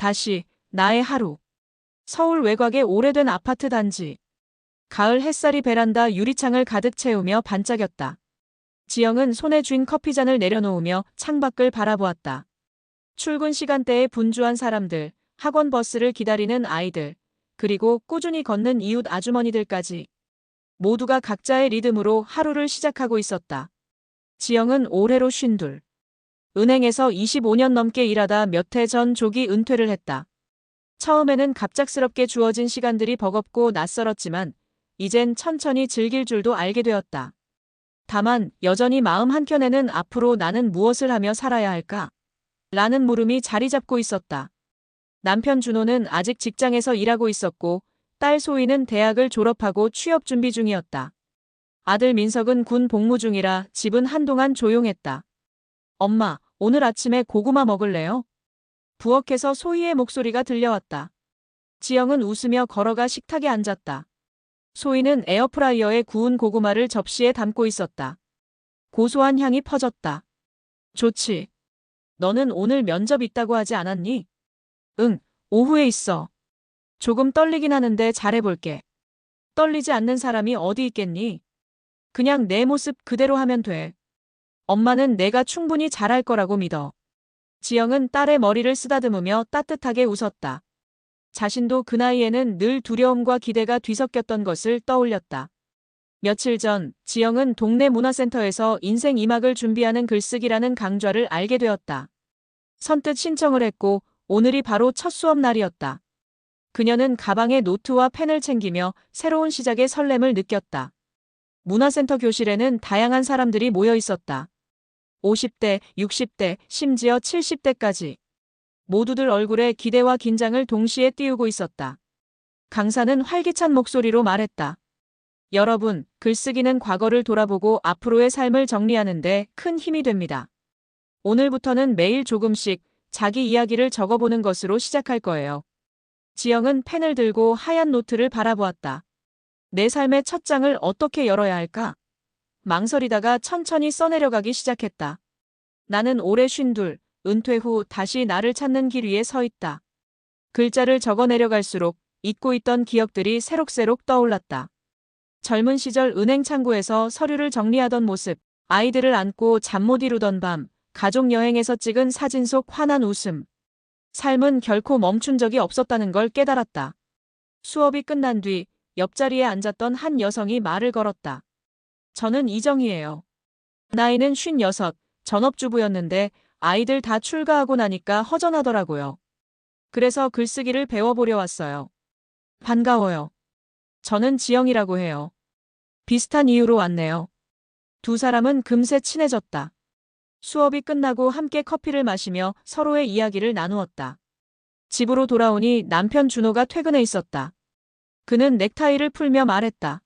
다시 나의 하루. 서울 외곽의 오래된 아파트 단지. 가을 햇살이 베란다 유리창을 가득 채우며 반짝였다. 지영은 손에 쥔 커피잔을 내려놓으며 창밖을 바라보았다. 출근 시간대에 분주한 사람들, 학원 버스를 기다리는 아이들, 그리고 꾸준히 걷는 이웃 아주머니들까지. 모두가 각자의 리듬으로 하루를 시작하고 있었다. 지영은 올해로 52. 은행에서 25년 넘게 일하다 몇 해 전 조기 은퇴를 했다. 처음에는 갑작스럽게 주어진 시간들이 버겁고 낯설었지만 이젠 천천히 즐길 줄도 알게 되었다. 다만 여전히 마음 한켠에는 앞으로 나는 무엇을 하며 살아야 할까? 라는 물음이 자리 잡고 있었다. 남편 준호는 아직 직장에서 일하고 있었고 딸 소희는 대학을 졸업하고 취업 준비 중이었다. 아들 민석은 군 복무 중이라 집은 한동안 조용했다. 엄마, 오늘 아침에 고구마 먹을래요? 부엌에서 소희의 목소리가 들려왔다. 지영은 웃으며 걸어가 식탁에 앉았다. 소희는 에어프라이어에 구운 고구마를 접시에 담고 있었다. 고소한 향이 퍼졌다. 좋지. 너는 오늘 면접 있다고 하지 않았니? 응, 오후에 있어. 조금 떨리긴 하는데 잘해볼게. 떨리지 않는 사람이 어디 있겠니? 그냥 내 모습 그대로 하면 돼. 엄마는 내가 충분히 잘할 거라고 믿어. 지영은 딸의 머리를 쓰다듬으며 따뜻하게 웃었다. 자신도 그 나이에는 늘 두려움과 기대가 뒤섞였던 것을 떠올렸다. 며칠 전 지영은 동네 문화센터에서 인생 2막을 준비하는 글쓰기라는 강좌를 알게 되었다. 선뜻 신청을 했고 오늘이 바로 첫 수업 날이었다. 그녀는 가방에 노트와 펜을 챙기며 새로운 시작의 설렘을 느꼈다. 문화센터 교실에는 다양한 사람들이 모여 있었다. 50대, 60대, 심지어 70대까지. 모두들 얼굴에 기대와 긴장을 동시에 띄우고 있었다. 강사는 활기찬 목소리로 말했다. 여러분, 글쓰기는 과거를 돌아보고 앞으로의 삶을 정리하는 데 큰 힘이 됩니다. 오늘부터는 매일 조금씩 자기 이야기를 적어보는 것으로 시작할 거예요. 지영은 펜을 들고 하얀 노트를 바라보았다. 내 삶의 첫 장을 어떻게 열어야 할까? 망설이다가 천천히 써내려가기 시작했다. 나는 올해 52, 은퇴 후 다시 나를 찾는 길 위에 서 있다. 글자를 적어 내려갈수록 잊고 있던 기억들이 새록새록 떠올랐다. 젊은 시절 은행 창구에서 서류를 정리하던 모습, 아이들을 안고 잠 못 이루던 밤, 가족 여행에서 찍은 사진 속 환한 웃음. 삶은 결코 멈춘 적이 없었다는 걸 깨달았다. 수업이 끝난 뒤 옆자리에 앉았던 한 여성이 말을 걸었다. 저는 이정희예요. 나이는 56, 전업주부였는데 아이들 다 출가하고 나니까 허전하더라고요. 그래서 글쓰기를 배워보려 왔어요. 반가워요. 저는 지영이라고 해요. 비슷한 이유로 왔네요. 두 사람은 금세 친해졌다. 수업이 끝나고 함께 커피를 마시며 서로의 이야기를 나누었다. 집으로 돌아오니 남편 준호가 퇴근해 있었다. 그는 넥타이를 풀며 말했다.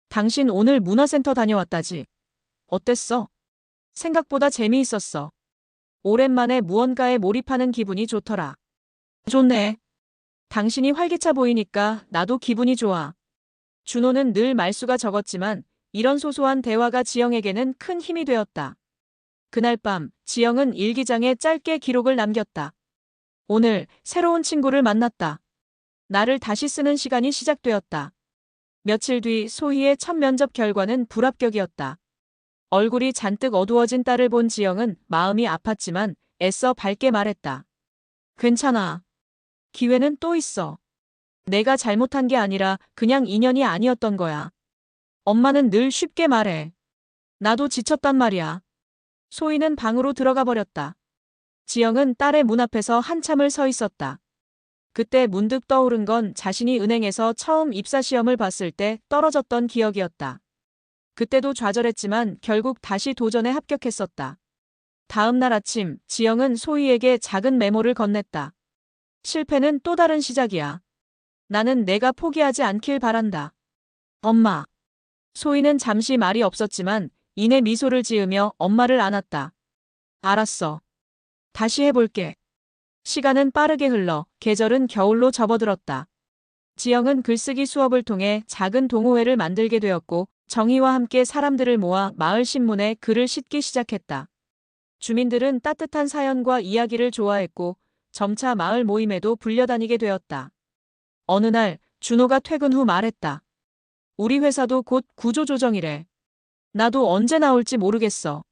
당신 오늘 문화센터 다녀왔다지. 어땠어? 생각보다 재미있었어. 오랜만에 무언가에 몰입하는 기분이 좋더라. 좋네. 당신이 활기차 보이니까 나도 기분이 좋아. 준호는 늘 말수가 적었지만 이런 소소한 대화가 지영에게는 큰 힘이 되었다. 그날 밤 지영은 일기장에 짧게 기록을 남겼다. 오늘 새로운 친구를 만났다. 나를 다시 쓰는 시간이 시작되었다. 며칠 뒤 소희의 첫 면접 결과는 불합격이었다. 얼굴이 잔뜩 어두워진 딸을 본 지영은 마음이 아팠지만 애써 밝게 말했다. 괜찮아. 기회는 또 있어. 내가 잘못한 게 아니라 그냥 인연이 아니었던 거야. 엄마는 늘 쉽게 말해. 나도 지쳤단 말이야. 소희는 방으로 들어가 버렸다. 지영은 딸의 문 앞에서 한참을 서 있었다. 그때 문득 떠오른 건 자신이 은행에서 처음 입사시험을 봤을 때 떨어졌던 기억이었다. 그때도 좌절했지만 결국 다시 도전에 합격했었다. 다음 날 아침 지영은 소희에게 작은 메모를 건넸다. 실패는 또 다른 시작이야. 나는 내가 포기하지 않길 바란다. 엄마. 소희는 잠시 말이 없었지만 이내 미소를 지으며 엄마를 안았다. 알았어. 다시 해볼게. 시간은 빠르게 흘러 계절은 겨울로 접어들었다. 지영은 글쓰기 수업을 통해 작은 동호회를 만들게 되었고 정희와 함께 사람들을 모아 마을 신문에 글을 싣기 시작했다. 주민들은 따뜻한 사연과 이야기를 좋아했고 점차 마을 모임에도 불려다니게 되었다. 어느 날 준호가 퇴근 후 말했다. 우리 회사도 곧 구조조정이래. 나도 언제 나올지 모르겠어.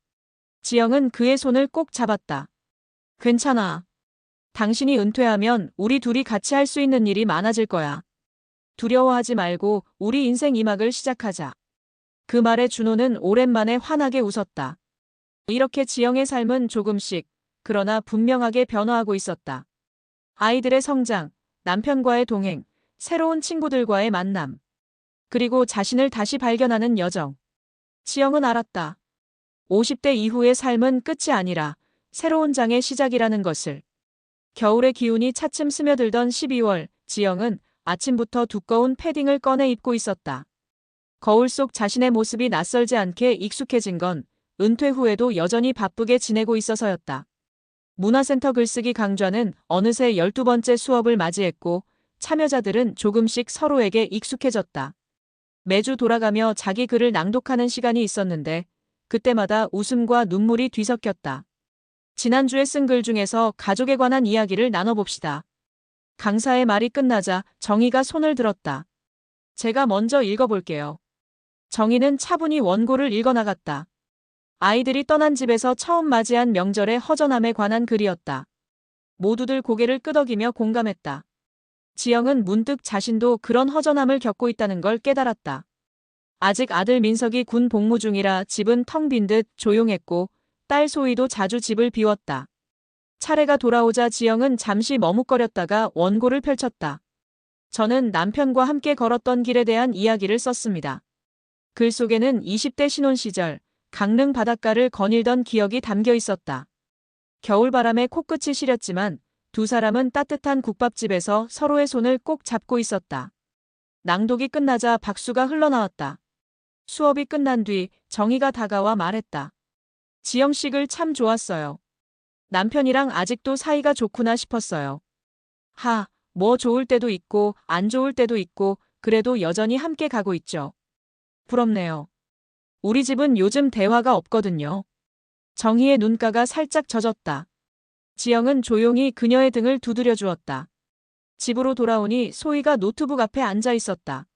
지영은 그의 손을 꼭 잡았다. 괜찮아. 당신이 은퇴하면 우리 둘이 같이 할 수 있는 일이 많아질 거야. 두려워하지 말고 우리 인생 2막을 시작하자. 그 말에 준호는 오랜만에 환하게 웃었다. 이렇게 지영의 삶은 조금씩, 그러나 분명하게 변화하고 있었다. 아이들의 성장, 남편과의 동행, 새로운 친구들과의 만남, 그리고 자신을 다시 발견하는 여정. 지영은 알았다. 50대 이후의 삶은 끝이 아니라 새로운 장의 시작이라는 것을. 겨울의 기운이 차츰 스며들던 12월, 지영은 아침부터 두꺼운 패딩을 꺼내 입고 있었다. 거울 속 자신의 모습이 낯설지 않게 익숙해진 건 은퇴 후에도 여전히 바쁘게 지내고 있어서였다. 문화센터 글쓰기 강좌는 어느새 12번째 수업을 맞이했고 참여자들은 조금씩 서로에게 익숙해졌다. 매주 돌아가며 자기 글을 낭독하는 시간이 있었는데 그때마다 웃음과 눈물이 뒤섞였다. 지난주에 쓴 글 중에서 가족에 관한 이야기를 나눠봅시다. 강사의 말이 끝나자 정희가 손을 들었다. 제가 먼저 읽어볼게요. 정희는 차분히 원고를 읽어나갔다. 아이들이 떠난 집에서 처음 맞이한 명절의 허전함에 관한 글이었다. 모두들 고개를 끄덕이며 공감했다. 지영은 문득 자신도 그런 허전함을 겪고 있다는 걸 깨달았다. 아직 아들 민석이 군 복무 중이라 집은 텅 빈 듯 조용했고 딸 소희도 자주 집을 비웠다. 차례가 돌아오자 지영은 잠시 머뭇거렸다가 원고를 펼쳤다. 저는 남편과 함께 걸었던 길에 대한 이야기를 썼습니다. 글 속에는 20대 신혼 시절 강릉 바닷가를 거닐던 기억이 담겨 있었다. 겨울바람에 코끝이 시렸지만 두 사람은 따뜻한 국밥집에서 서로의 손을 꼭 잡고 있었다. 낭독이 끝나자 박수가 흘러나왔다. 수업이 끝난 뒤 정희가 다가와 말했다. 지영 씨 글 참 좋았어요. 남편이랑 아직도 사이가 좋구나 싶었어요. 뭐 좋을 때도 있고 안 좋을 때도 있고 그래도 여전히 함께 가고 있죠. 부럽네요. 우리 집은 요즘 대화가 없거든요. 정희의 눈가가 살짝 젖었다. 지영은 조용히 그녀의 등을 두드려 주었다. 집으로 돌아오니 소희가 노트북 앞에 앉아 있었다.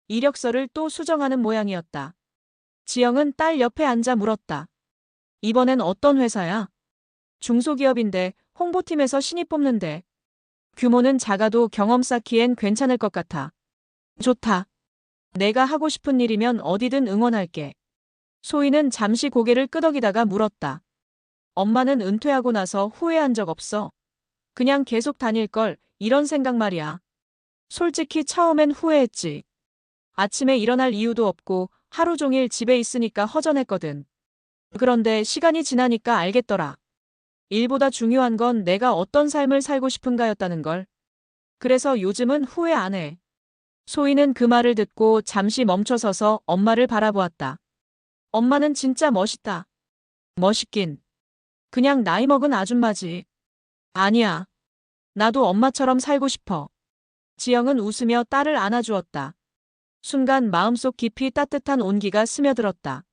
이력서를 또 수정하는 모양이었다. 지영은 딸 옆에 앉아 물었다. 이번엔 어떤 회사야? 중소기업인데 홍보팀에서 신입 뽑는데. 규모는 작아도 경험 쌓기엔 괜찮을 것 같아. 좋다. 내가 하고 싶은 일이면 어디든 응원할게. 소희는 잠시 고개를 끄덕이다가 물었다. 엄마는 은퇴하고 나서 후회한 적 없어? 그냥 계속 다닐 걸 이런 생각 말이야. 솔직히 처음엔 후회했지. 아침에 일어날 이유도 없고 하루 종일 집에 있으니까 허전했거든. 그런데 시간이 지나니까 알겠더라. 일보다 중요한 건 내가 어떤 삶을 살고 싶은가였다는 걸. 그래서 요즘은 후회 안 해. 소희는 그 말을 듣고 잠시 멈춰서서 엄마를 바라보았다. 엄마는 진짜 멋있다. 멋있긴. 그냥 나이 먹은 아줌마지. 아니야. 나도 엄마처럼 살고 싶어. 지영은 웃으며 딸을 안아주었다. 순간 마음속 깊이 따뜻한 온기가 스며들었다.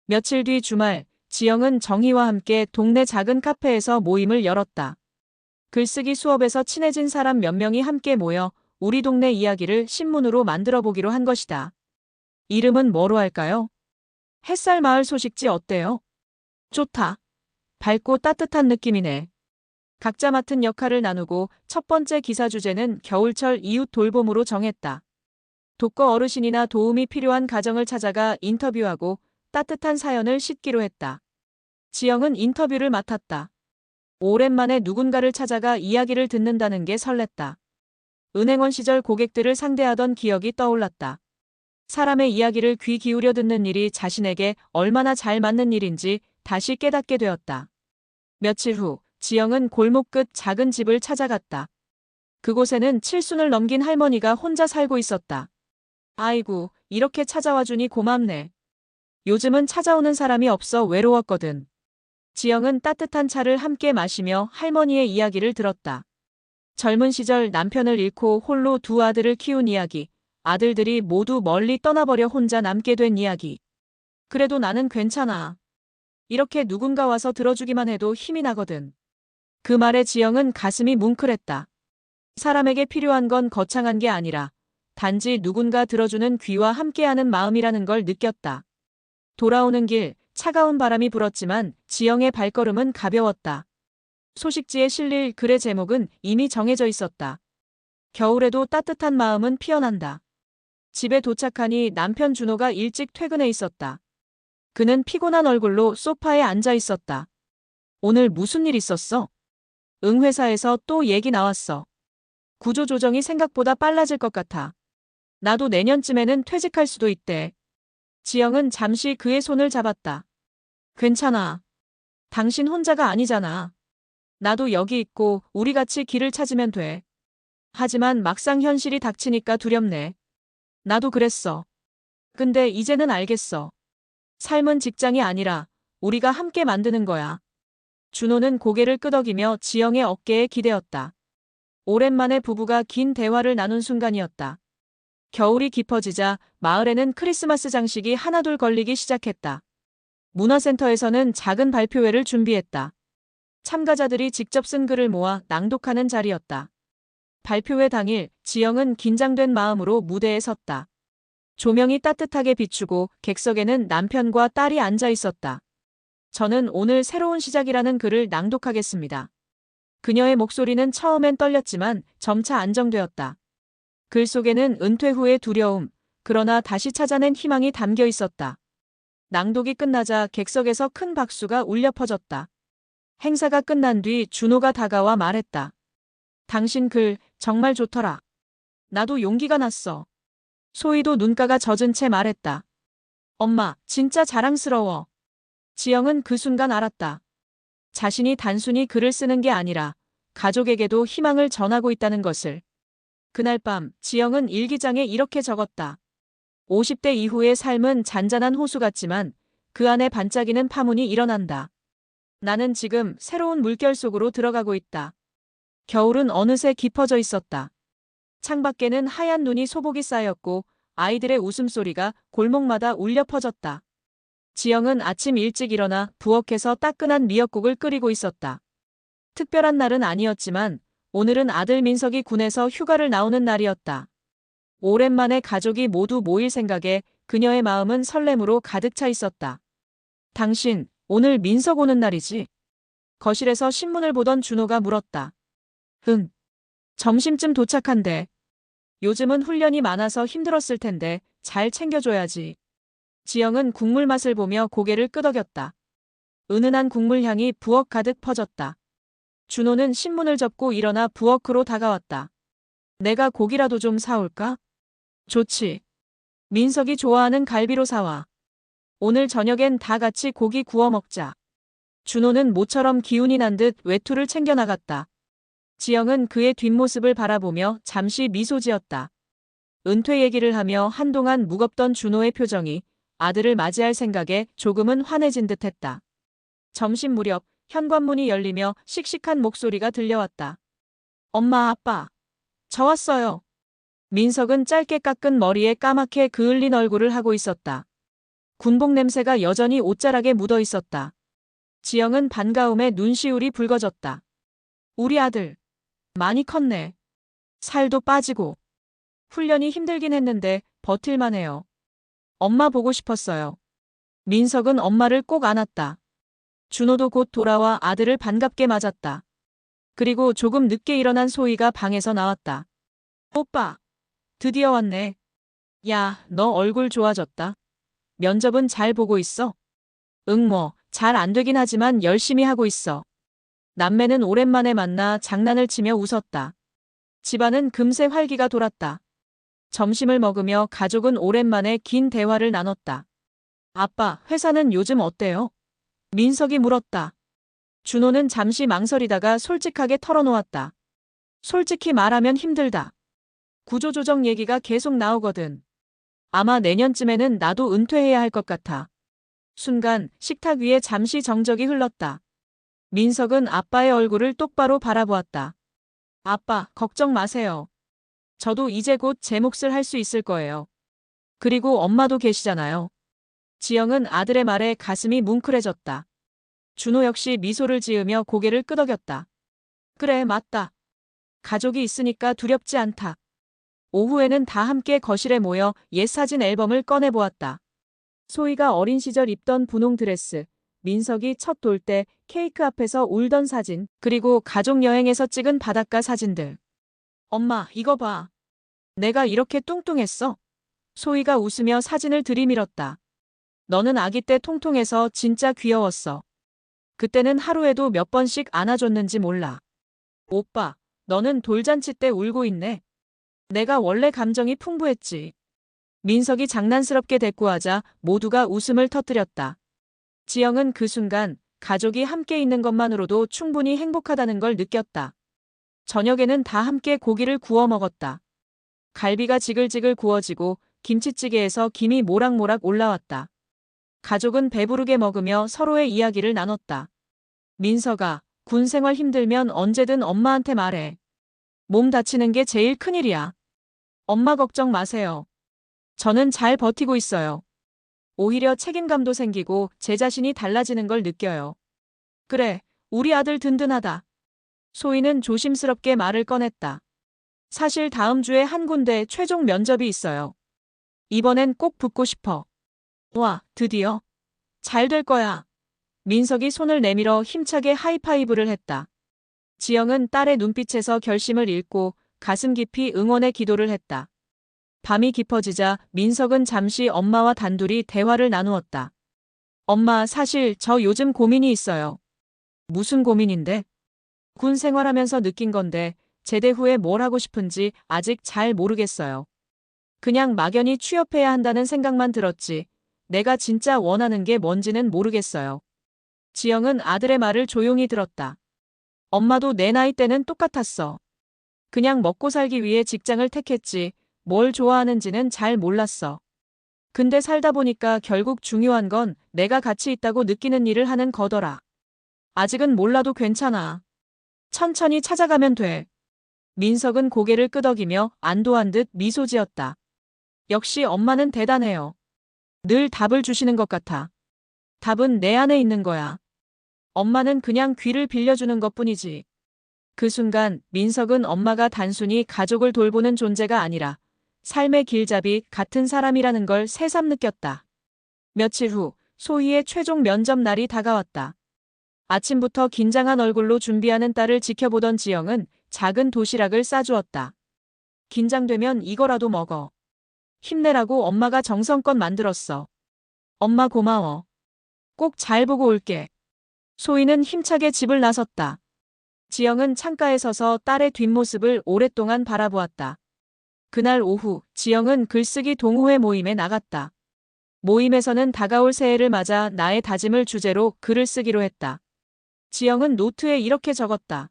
며칠 뒤 주말, 지영은 정희와 함께 동네 작은 카페에서 모임을 열었다. 글쓰기 수업에서 친해진 사람 몇 명이 함께 모여 우리 동네 이야기를 신문으로 만들어 보기로 한 것이다. 이름은 뭐로 할까요? 햇살 마을 소식지 어때요? 좋다. 밝고 따뜻한 느낌이네. 각자 맡은 역할을 나누고 첫 번째 기사 주제는 겨울철 이웃 돌봄으로 정했다. 독거 어르신이나 도움이 필요한 가정을 찾아가 인터뷰하고 따뜻한 사연을 싣기로 했다. 지영은 인터뷰를 맡았다. 오랜만에 누군가를 찾아가 이야기를 듣는다는 게 설렜다. 은행원 시절 고객들을 상대하던 기억이 떠올랐다. 사람의 이야기를 귀 기울여 듣는 일이 자신에게 얼마나 잘 맞는 일인지 다시 깨닫게 되었다. 며칠 후 지영은 골목 끝 작은 집을 찾아갔다. 그곳에는 7순을 넘긴 할머니가 혼자 살고 있었다. 아이고, 이렇게 찾아와 주니 고맙네. 요즘은 찾아오는 사람이 없어 외로웠거든. 지영은 따뜻한 차를 함께 마시며 할머니의 이야기를 들었다. 젊은 시절 남편을 잃고 홀로 두 아들을 키운 이야기, 아들들이 모두 멀리 떠나버려 혼자 남게 된 이야기. 그래도 나는 괜찮아. 이렇게 누군가 와서 들어주기만 해도 힘이 나거든. 그 말에 지영은 가슴이 뭉클했다. 사람에게 필요한 건 거창한 게 아니라 단지 누군가 들어주는 귀와 함께하는 마음이라는 걸 느꼈다. 돌아오는 길, 차가운 바람이 불었지만 지영의 발걸음은 가벼웠다. 소식지에 실릴 글의 제목은 이미 정해져 있었다. 겨울에도 따뜻한 마음은 피어난다. 집에 도착하니 남편 준호가 일찍 퇴근해 있었다. 그는 피곤한 얼굴로 소파에 앉아 있었다. 오늘 무슨 일 있었어? 응, 회사에서 또 얘기 나왔어. 구조조정이 생각보다 빨라질 것 같아. 나도 내년쯤에는 퇴직할 수도 있대. 지영은 잠시 그의 손을 잡았다. 괜찮아. 당신 혼자가 아니잖아. 나도 여기 있고 우리 같이 길을 찾으면 돼. 하지만 막상 현실이 닥치니까 두렵네. 나도 그랬어. 근데 이제는 알겠어. 삶은 직장이 아니라 우리가 함께 만드는 거야. 준호는 고개를 끄덕이며 지영의 어깨에 기대었다. 오랜만에 부부가 긴 대화를 나눈 순간이었다. 겨울이 깊어지자 마을에는 크리스마스 장식이 하나둘 걸리기 시작했다. 문화센터에서는 작은 발표회를 준비했다. 참가자들이 직접 쓴 글을 모아 낭독하는 자리였다. 발표회 당일 지영은 긴장된 마음으로 무대에 섰다. 조명이 따뜻하게 비추고 객석에는 남편과 딸이 앉아 있었다. 저는 오늘 새로운 시작이라는 글을 낭독하겠습니다. 그녀의 목소리는 처음엔 떨렸지만 점차 안정되었다. 글 속에는 은퇴 후의 두려움, 그러나 다시 찾아낸 희망이 담겨 있었다. 낭독이 끝나자 객석에서 큰 박수가 울려 퍼졌다. 행사가 끝난 뒤 준호가 다가와 말했다. 당신 글 정말 좋더라. 나도 용기가 났어. 소희도 눈가가 젖은 채 말했다. 엄마, 진짜 자랑스러워. 지영은 그 순간 알았다. 자신이 단순히 글을 쓰는 게 아니라 가족에게도 희망을 전하고 있다는 것을. 그날 밤 지영은 일기장에 이렇게 적었다. 50대 이후의 삶은 잔잔한 호수 같지만 그 안에 반짝이는 파문이 일어난다. 나는 지금 새로운 물결 속으로 들어가고 있다. 겨울은 어느새 깊어져 있었다. 창밖에는 하얀 눈이 소복이 쌓였고 아이들의 웃음소리가 골목마다 울려 퍼졌다. 지영은 아침 일찍 일어나 부엌에서 따끈한 미역국을 끓이고 있었다. 특별한 날은 아니었지만 오늘은 아들 민석이 군에서 휴가를 나오는 날이었다. 오랜만에 가족이 모두 모일 생각에 그녀의 마음은 설렘으로 가득 차 있었다. 당신, 오늘 민석 오는 날이지? 거실에서 신문을 보던 준호가 물었다. 응. 점심쯤 도착한대. 요즘은 훈련이 많아서 힘들었을 텐데 잘 챙겨줘야지. 지영은 국물 맛을 보며 고개를 끄덕였다. 은은한 국물 향이 부엌 가득 퍼졌다. 준호는 신문을 접고 일어나 부엌으로 다가왔다. 내가 고기라도 좀 사올까? 좋지. 민석이 좋아하는 갈비로 사와. 오늘 저녁엔 다 같이 고기 구워 먹자. 준호는 모처럼 기운이 난 듯 외투를 챙겨 나갔다. 지영은 그의 뒷모습을 바라보며 잠시 미소 지었다. 은퇴 얘기를 하며 한동안 무겁던 준호의 표정이 아들을 맞이할 생각에 조금은 환해진 듯했다. 점심 무렵 현관문이 열리며 씩씩한 목소리가 들려왔다. 엄마, 아빠. 저 왔어요. 민석은 짧게 깎은 머리에 까맣게 그을린 얼굴을 하고 있었다. 군복 냄새가 여전히 옷자락에 묻어 있었다. 지영은 반가움에 눈시울이 붉어졌다. 우리 아들. 많이 컸네. 살도 빠지고. 훈련이 힘들긴 했는데 버틸만 해요. 엄마 보고 싶었어요. 민석은 엄마를 꼭 안았다. 준호도 곧 돌아와 아들을 반갑게 맞았다. 그리고 조금 늦게 일어난 소희가 방에서 나왔다. 오빠, 드디어 왔네. 야, 너 얼굴 좋아졌다. 면접은 잘 보고 있어? 응, 잘 안 되긴 하지만 열심히 하고 있어. 남매는 오랜만에 만나 장난을 치며 웃었다. 집안은 금세 활기가 돌았다. 점심을 먹으며 가족은 오랜만에 긴 대화를 나눴다. 아빠, 회사는 요즘 어때요? 민석이 물었다. 준호는 잠시 망설이다가 솔직하게 털어놓았다. 솔직히 말하면 힘들다. 구조조정 얘기가 계속 나오거든. 아마 내년쯤에는 나도 은퇴해야 할 것 같아. 순간 식탁 위에 잠시 정적이 흘렀다. 민석은 아빠의 얼굴을 똑바로 바라보았다. 아빠, 걱정 마세요. 저도 이제 곧 제 몫을 할 수 있을 거예요. 그리고 엄마도 계시잖아요. 지영은 아들의 말에 가슴이 뭉클해졌다. 준호 역시 미소를 지으며 고개를 끄덕였다. 그래, 맞다. 가족이 있으니까 두렵지 않다. 오후에는 다 함께 거실에 모여 옛 사진 앨범을 꺼내보았다. 소희가 어린 시절 입던 분홍 드레스, 민석이 첫 돌 때 케이크 앞에서 울던 사진, 그리고 가족 여행에서 찍은 바닷가 사진들. 엄마, 이거 봐. 내가 이렇게 뚱뚱했어. 소희가 웃으며 사진을 들이밀었다. 너는 아기 때 통통해서 진짜 귀여웠어. 그때는 하루에도 몇 번씩 안아줬는지 몰라. 오빠, 너는 돌잔치 때 울고 있네. 내가 원래 감정이 풍부했지. 민석이 장난스럽게 대꾸하자 모두가 웃음을 터뜨렸다. 지영은 그 순간 가족이 함께 있는 것만으로도 충분히 행복하다는 걸 느꼈다. 저녁에는 다 함께 고기를 구워 먹었다. 갈비가 지글지글 구워지고 김치찌개에서 김이 모락모락 올라왔다. 가족은 배부르게 먹으며 서로의 이야기를 나눴다. 민석아, 군 생활 힘들면 언제든 엄마한테 말해. 몸 다치는 게 제일 큰일이야. 엄마 걱정 마세요. 저는 잘 버티고 있어요. 오히려 책임감도 생기고 제 자신이 달라지는 걸 느껴요. 그래, 우리 아들 든든하다. 소희는 조심스럽게 말을 꺼냈다. 사실 다음 주에 한 군데 최종 면접이 있어요. 이번엔 꼭 붙고 싶어. 와, 드디어. 잘 될 거야. 민석이 손을 내밀어 힘차게 하이파이브를 했다. 지영은 딸의 눈빛에서 결심을 읽고 가슴 깊이 응원의 기도를 했다. 밤이 깊어지자 민석은 잠시 엄마와 단둘이 대화를 나누었다. 엄마, 사실 저 요즘 고민이 있어요. 무슨 고민인데? 군 생활하면서 느낀 건데 제대 후에 뭘 하고 싶은지 아직 잘 모르겠어요. 그냥 막연히 취업해야 한다는 생각만 들었지. 내가 진짜 원하는 게 뭔지는 모르겠어요. 지영은 아들의 말을 조용히 들었다. 엄마도 내 나이 때는 똑같았어. 그냥 먹고 살기 위해 직장을 택했지. 뭘 좋아하는지는 잘 몰랐어. 근데 살다 보니까 결국 중요한 건 내가 가치 있다고 느끼는 일을 하는 거더라. 아직은 몰라도 괜찮아. 천천히 찾아가면 돼. 민석은 고개를 끄덕이며 안도한 듯 미소 지었다. 역시 엄마는 대단해요. 늘 답을 주시는 것 같아. 답은 내 안에 있는 거야. 엄마는 그냥 귀를 빌려주는 것뿐이지. 그 순간 민석은 엄마가 단순히 가족을 돌보는 존재가 아니라 삶의 길잡이 같은 사람이라는 걸 새삼 느꼈다. 며칠 후 소희의 최종 면접 날이 다가왔다. 아침부터 긴장한 얼굴로 준비하는 딸을 지켜보던 지영은 작은 도시락을 싸주었다. 긴장되면 이거라도 먹어. 힘내라고 엄마가 정성껏 만들었어. 엄마 고마워. 꼭 잘 보고 올게. 소희는 힘차게 집을 나섰다. 지영은 창가에 서서 딸의 뒷모습을 오랫동안 바라보았다. 그날 오후 지영은 글쓰기 동호회 모임에 나갔다. 모임에서는 다가올 새해를 맞아 나의 다짐을 주제로 글을 쓰기로 했다. 지영은 노트에 이렇게 적었다.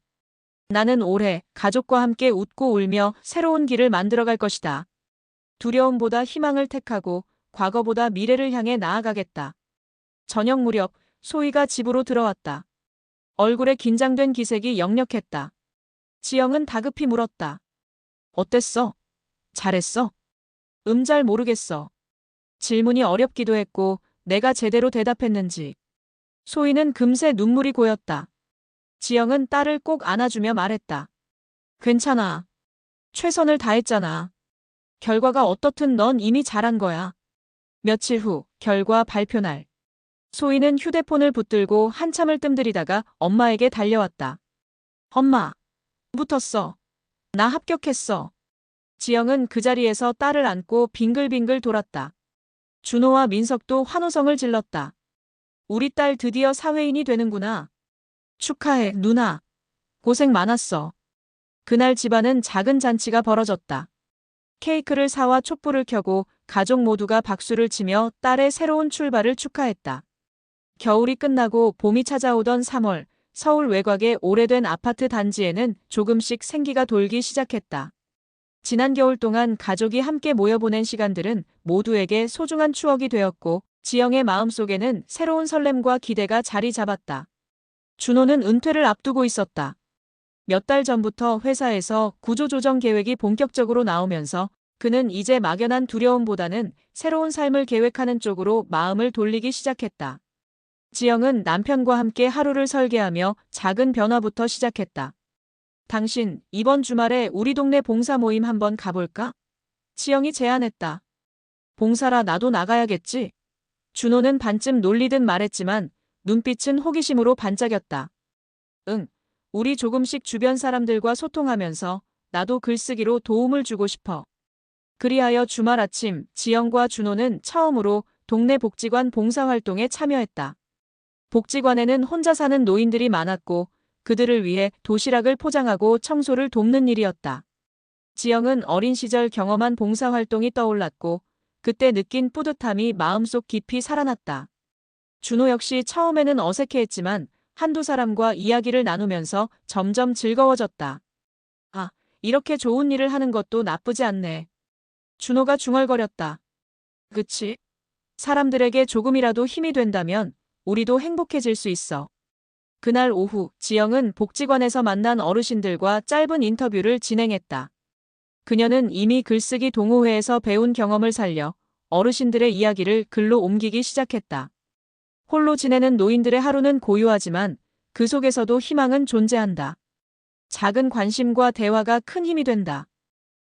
나는 올해 가족과 함께 웃고 울며 새로운 길을 만들어갈 것이다. 두려움보다 희망을 택하고 과거보다 미래를 향해 나아가겠다. 저녁 무렵 소희가 집으로 들어왔다. 얼굴에 긴장된 기색이 역력했다. 지영은 다급히 물었다. 어땠어? 잘했어? 잘 모르겠어. 질문이 어렵기도 했고 내가 제대로 대답했는지. 소희는 금세 눈물이 고였다. 지영은 딸을 꼭 안아주며 말했다. 괜찮아. 최선을 다했잖아. 결과가 어떻든 넌 이미 잘한 거야. 며칠 후 결과 발표 날. 소희는 휴대폰을 붙들고 한참을 뜸들이다가 엄마에게 달려왔다. 엄마, 붙었어. 나 합격했어. 지영은 그 자리에서 딸을 안고 빙글빙글 돌았다. 준호와 민석도 환호성을 질렀다. 우리 딸 드디어 사회인이 되는구나. 축하해, 누나. 고생 많았어. 그날 집안은 작은 잔치가 벌어졌다. 케이크를 사와 촛불을 켜고 가족 모두가 박수를 치며 딸의 새로운 출발을 축하했다. 겨울이 끝나고 봄이 찾아오던 3월, 서울 외곽의 오래된 아파트 단지에는 조금씩 생기가 돌기 시작했다. 지난 겨울 동안 가족이 함께 모여 보낸 시간들은 모두에게 소중한 추억이 되었고 지영의 마음속에는 새로운 설렘과 기대가 자리 잡았다. 준호는 은퇴를 앞두고 있었다. 몇 달 전부터 회사에서 구조조정 계획이 본격적으로 나오면서 그는 이제 막연한 두려움보다는 새로운 삶을 계획하는 쪽으로 마음을 돌리기 시작했다. 지영은 남편과 함께 하루를 설계하며 작은 변화부터 시작했다. 당신, 이번 주말에 우리 동네 봉사 모임 한번 가볼까? 지영이 제안했다. 봉사라 나도 나가야겠지? 준호는 반쯤 놀리듯 말했지만 눈빛은 호기심으로 반짝였다. 응, 우리 조금씩 주변 사람들과 소통하면서 나도 글쓰기로 도움을 주고 싶어. 그리하여 주말 아침 지영과 준호는 처음으로 동네 복지관 봉사활동에 참여했다. 복지관에는 혼자 사는 노인들이 많았고 그들을 위해 도시락을 포장하고 청소를 돕는 일이었다. 지영은 어린 시절 경험한 봉사활동이 떠올랐고 그때 느낀 뿌듯함이 마음속 깊이 살아났다. 준호 역시 처음에는 어색해했지만 한두 사람과 이야기를 나누면서 점점 즐거워졌다. 아, 이렇게 좋은 일을 하는 것도 나쁘지 않네. 준호가 중얼거렸다. 그치? 사람들에게 조금이라도 힘이 된다면 우리도 행복해질 수 있어. 그날 오후 지영은 복지관에서 만난 어르신들과 짧은 인터뷰를 진행했다. 그녀는 이미 글쓰기 동호회에서 배운 경험을 살려 어르신들의 이야기를 글로 옮기기 시작했다. 홀로 지내는 노인들의 하루는 고요하지만 그 속에서도 희망은 존재한다. 작은 관심과 대화가 큰 힘이 된다.